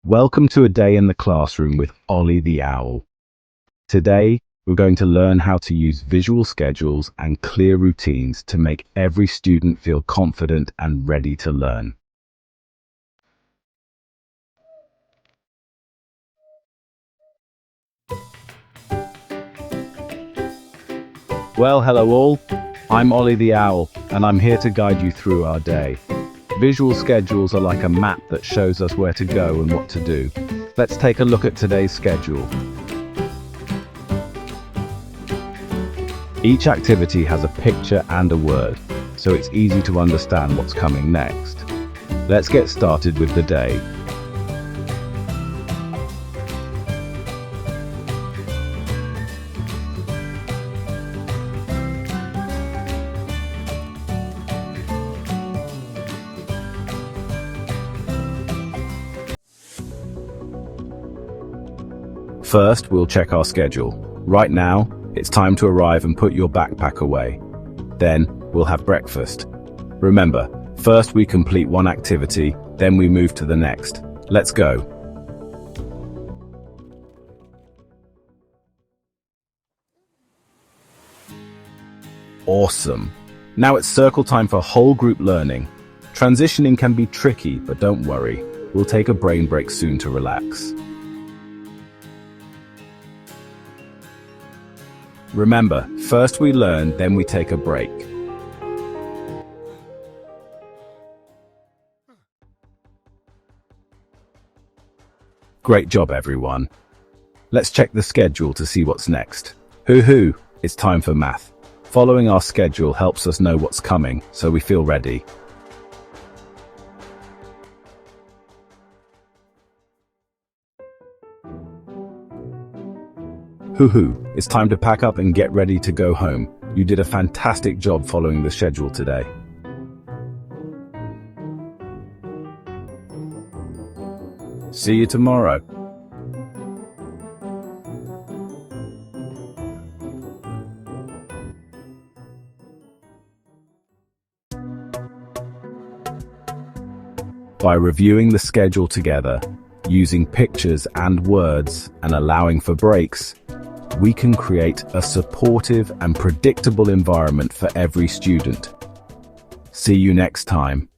Welcome to a day in the classroom with Ollie the Owl. Today, we're going to learn how to use visual schedules and clear routines to make every student feel confident and ready to learn. Well, hello all. I'm Ollie the Owl, and I'm here to guide you through our day. Visual schedules are like a map that shows us where to go and what to do. Let's take a look at today's schedule. Each activity has a picture and a word, so it's easy to understand what's coming next. Let's get started with the day. First, we'll check our schedule. Right now, it's time to arrive and put your backpack away. Then, we'll have breakfast. Remember, first we complete one activity, then we move to the next. Let's go. Awesome. Now it's circle time for whole group learning. Transitioning can be tricky, but don't worry. We'll take a brain break soon to relax. Remember, first we learn, then we take a break. Great job, everyone. Let's check the schedule to see what's next. Hoo-hoo, it's time for math. Following our schedule helps us know what's coming, so we feel ready. Hoo-hoo, it's time to pack up and get ready to go home. You did a fantastic job following the schedule today. See you tomorrow. By reviewing the schedule together, using pictures and words, and allowing for breaks, we can create a supportive and predictable environment for every student. See you next time.